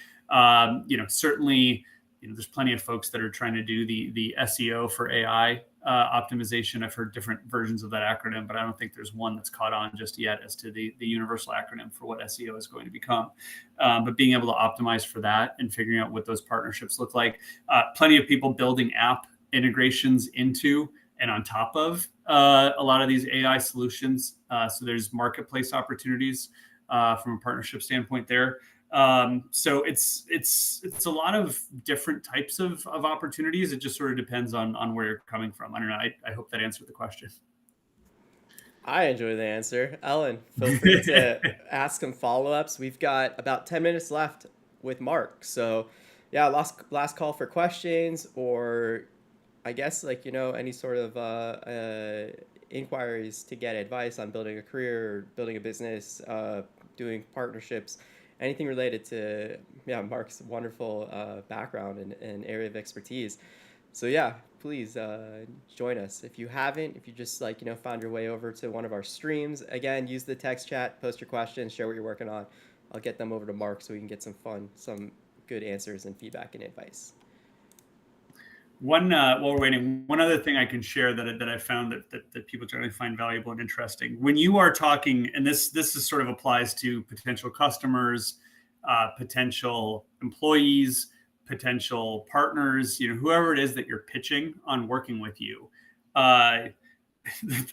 Certainly, there's plenty of folks that are trying to do the SEO for AI optimization. I've heard different versions of that acronym, but I don't think there's one that's caught on just yet as to the universal acronym for what SEO is going to become. But being able to optimize for that and figuring out what those partnerships look like. Plenty of people building app integrations into and on top of a lot of these AI solutions. So there's marketplace opportunities from a partnership standpoint there. So it's a lot of different types of opportunities. It just sort of depends on where you're coming from. I don't know. I hope that answered the question. I enjoy the answer. Ellen, feel free to ask some follow-ups. We've got about 10 minutes left with Mark. So, yeah, last call for questions, or I guess like, any sort of inquiries to get advice on building a career, or building a business, doing partnerships, anything related to, yeah, Mark's wonderful background and area of expertise. So yeah, please join us. If you haven't, if you just like, found your way over to one of our streams, again, use the text chat, post your questions, share what you're working on. I'll get them over to Mark so we can get some good answers and feedback and advice. While we're waiting, one other thing I can share that I found that people generally find valuable and interesting when you are talking, and this is sort of applies to potential customers, potential employees, potential partners, whoever it is that you're pitching on working with you. Uh,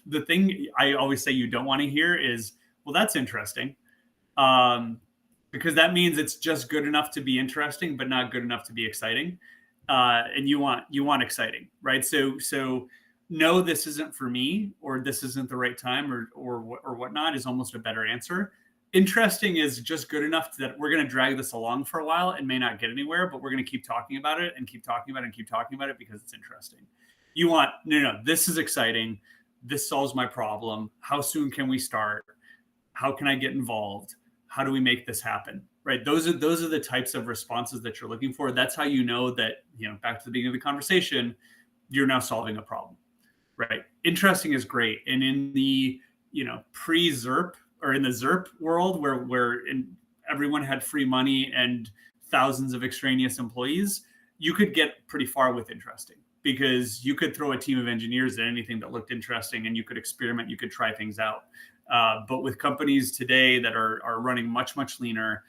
the thing I always say you don't want to hear is, well, that's interesting. Um, because that means it's just good enough to be interesting, but not good enough to be exciting. And you want exciting, right? So no, this isn't for me, or this isn't the right time, or whatnot is almost a better answer. Interesting is just good enough that we're going to drag this along for a while and may not get anywhere, but we're going to keep talking about it and keep talking about it and keep talking about it because it's interesting. You want no, this is exciting. This solves my problem. How soon can we start? How can I get involved? How do we make this happen? Right. Those are the types of responses that you're looking for. That's how you know that, back to the beginning of the conversation, you're now solving a problem. Right. Interesting is great. And in the, pre-ZERP, or in the ZERP world where everyone had free money and thousands of extraneous employees, you could get pretty far with interesting, because you could throw a team of engineers at anything that looked interesting and you could experiment, you could try things out. But with companies today that are running much, much leaner,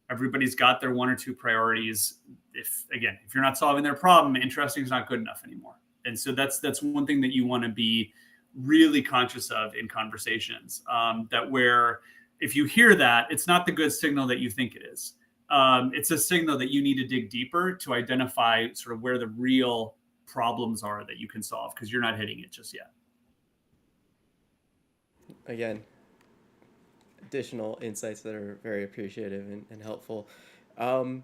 everybody's got their one or two priorities. If you're not solving their problem, interesting is not good enough anymore. And so that's one thing that you want to be really conscious of in conversations, that where if you hear that, it's not the good signal that you think it is. It's a signal that you need to dig deeper to identify sort of where the real problems are that you can solve, because you're not hitting it just yet. Again, additional insights that are very appreciative and helpful. Um,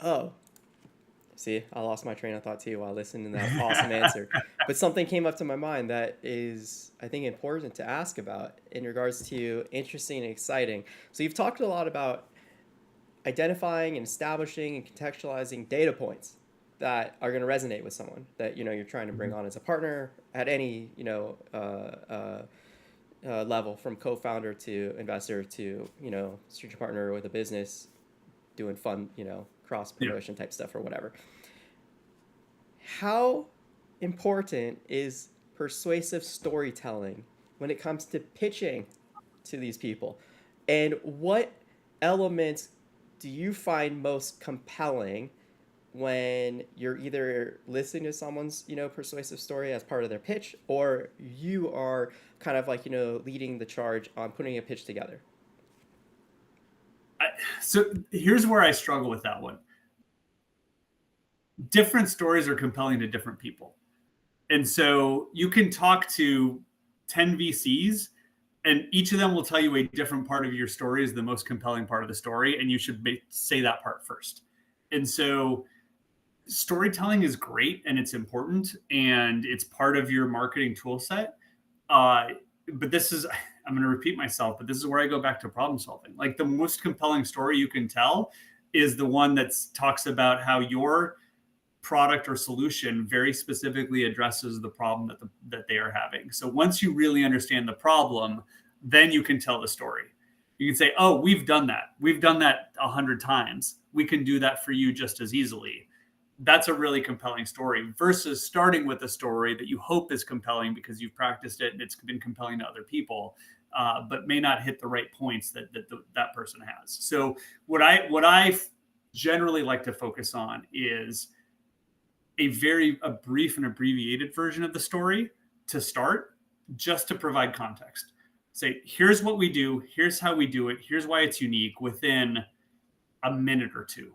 oh, see, I lost my train of thought too while listening to that awesome answer. But something came up to my mind that is, I think, important to ask about in regards to interesting and exciting. So you've talked a lot about identifying and establishing and contextualizing data points that are going to resonate with someone that you're trying to bring on as a partner at any level, from co-founder to investor to strategic partner with a business doing fun cross promotion type stuff or whatever. How important is persuasive storytelling when it comes to pitching to these people, and what elements do you find most compelling when you're either listening to someone's persuasive story as part of their pitch, or you are kind of like leading the charge on putting a pitch together? So here's where I struggle with that one. Different stories are compelling to different people, and so you can talk to 10 VCs and each of them will tell you a different part of your story is the most compelling part of the story, and you should say that part first. And so storytelling is great and it's important and it's part of your marketing tool set. But this is, I'm going to repeat myself, but this is where I go back to problem solving. Like, the most compelling story you can tell is the one that talks about how your product or solution very specifically addresses the problem that they are having. So once you really understand the problem, then you can tell the story. You can say, oh, we've done that. We've done that 100 times. We can do that for you just as easily. That's a really compelling story, versus starting with a story that you hope is compelling because you've practiced it and it's been compelling to other people, but may not hit the right points that person has. So what I generally like to focus on is a brief and abbreviated version of the story to start, just to provide context. Say, here's what we do, here's how we do it, here's why it's unique, within a minute or two.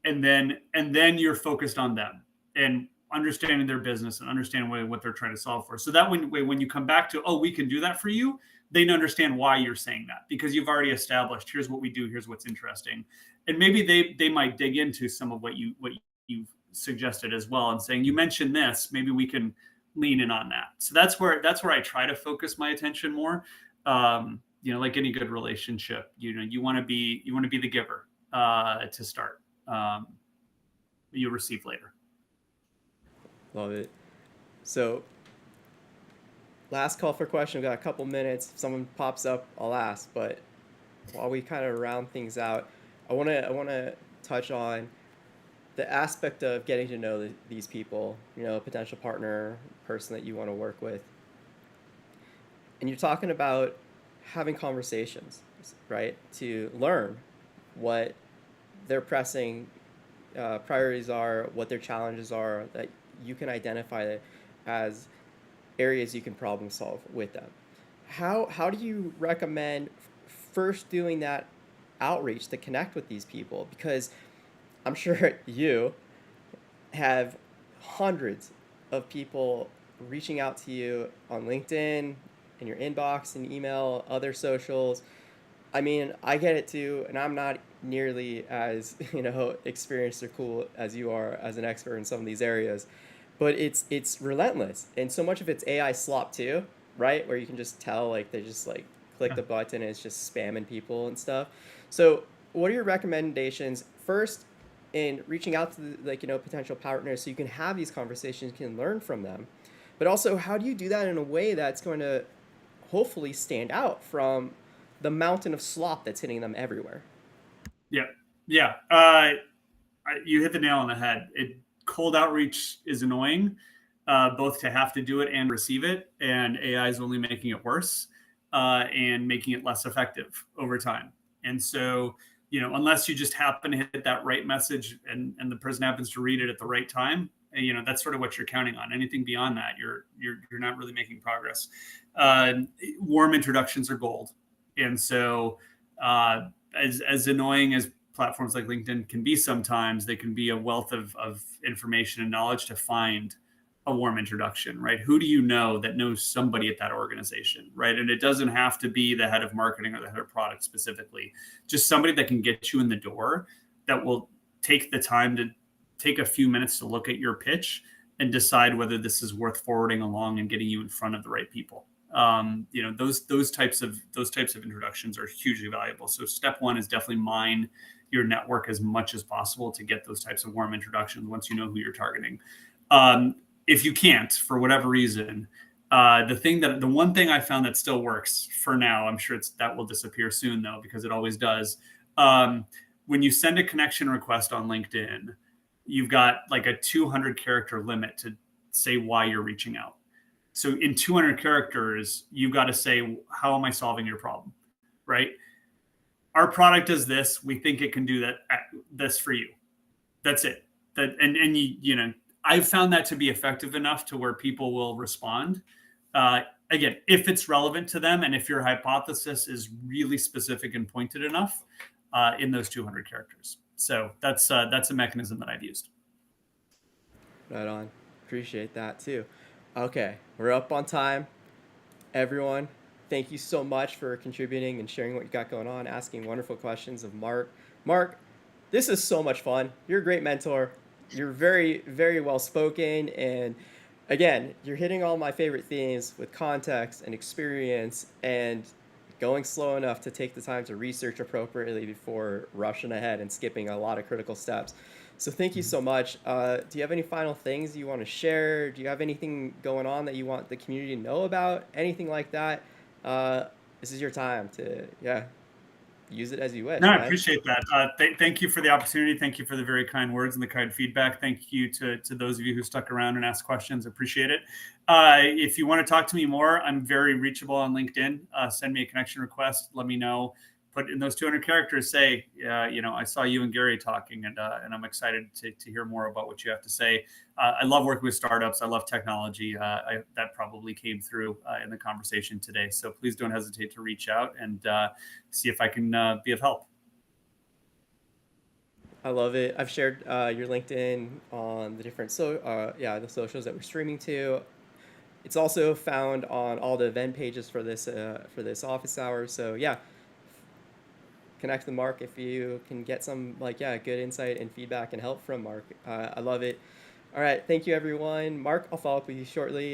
And then you're focused on them. And understanding their business and understanding what they're trying to solve for. So that when you come back to, oh, we can do that for you, they understand why you're saying that, because you've already established, here's what we do, here's what's interesting. And maybe they might dig into some of what you've suggested as well, and saying, you mentioned this, maybe we can lean in on that. So that's where I try to focus my attention more. Like any good relationship, you want to be the giver to start. You receive later. Love it. So, last call for question. We've got a couple minutes. If someone pops up, I'll ask. But while we kind of round things out, I wanna touch on the aspect of getting to know these people. A potential partner, person that you want to work with, and you're talking about having conversations, right? To learn what their pressing priorities are, what their challenges are, that you can identify as areas you can problem solve with them. How do you recommend first doing that outreach to connect with these people? Because I'm sure you have hundreds of people reaching out to you on LinkedIn, in your inbox, and email, other socials. I mean, I get it too, and I'm not nearly as experienced or cool as you are as an expert in some of these areas, but it's relentless, and so much of it's AI slop too, right? Where you can just tell like they just like click the button and it's just spamming people and stuff. So, what are your recommendations first in reaching out to potential partners so you can have these conversations, you can learn from them, but also how do you do that in a way that's going to hopefully stand out from the mountain of slop that's hitting them everywhere? Yeah, yeah. You hit the nail on the head. Cold outreach is annoying, both to have to do it and receive it, and AI is only making it worse and making it less effective over time. And so, unless you just happen to hit that right message and the person happens to read it at the right time, that's sort of what you're counting on. Anything beyond that, you're not really making progress. Warm introductions are gold, and so as annoying as platforms like LinkedIn can be sometimes, they can be a wealth of information and knowledge to find a warm introduction, right? Who do you know that knows somebody at that organization, right? And it doesn't have to be the head of marketing or the head of product specifically, just somebody that can get you in the door, that will take the time to take a few minutes to look at your pitch and decide whether this is worth forwarding along and getting you in front of the right people. Those types of introductions are hugely valuable. So step one is definitely mine your network as much as possible to get those types of warm introductions once you know who you're targeting. If you can't, for whatever reason, the one thing I found that still works for now, I'm sure that will disappear soon though, because it always does. When you send a connection request on LinkedIn, you've got like a 200 character limit to say why you're reaching out. So in 200 characters, you've got to say, how am I solving your problem? Right? Our product does this. We think it can do this for you. That's it. I've found that to be effective enough to where people will respond. Again, if it's relevant to them and if your hypothesis is really specific and pointed enough in those 200 characters. So that's a mechanism that I've used. Right on. Appreciate that too. Okay, we're up on time. Everyone, thank you so much for contributing and sharing what you got going on, asking wonderful questions of Mark. Mark, this is so much fun. You're a great mentor. You're very, very well spoken. And again, you're hitting all my favorite themes with context and experience and going slow enough to take the time to research appropriately before rushing ahead and skipping a lot of critical steps. So thank you so much. Do you have any final things you want to share? Do you have anything going on that you want the community to know about? Anything like that? This is your time to, use it as you wish, No, I man. appreciate that. Thank you for the opportunity. Thank you for the very kind words and the kind feedback. Thank you to those of you who stuck around and asked questions. Appreciate it. If you want to talk to me more, I'm very reachable on LinkedIn. Send me a connection request. Let me know. Put in those 200 characters, say, I saw you and Gary talking, and I'm excited to hear more about what you have to say. I love working with startups. I love technology. That probably came through in the conversation today. So please don't hesitate to reach out and see if I can be of help. I love it. I've shared your LinkedIn on the different the socials that we're streaming to. It's also found on all the event pages for this office hour. So yeah, connect with Mark if you can get some good insight and feedback and help from Mark. I love it. All right, thank you everyone. Mark, I'll follow up with you shortly.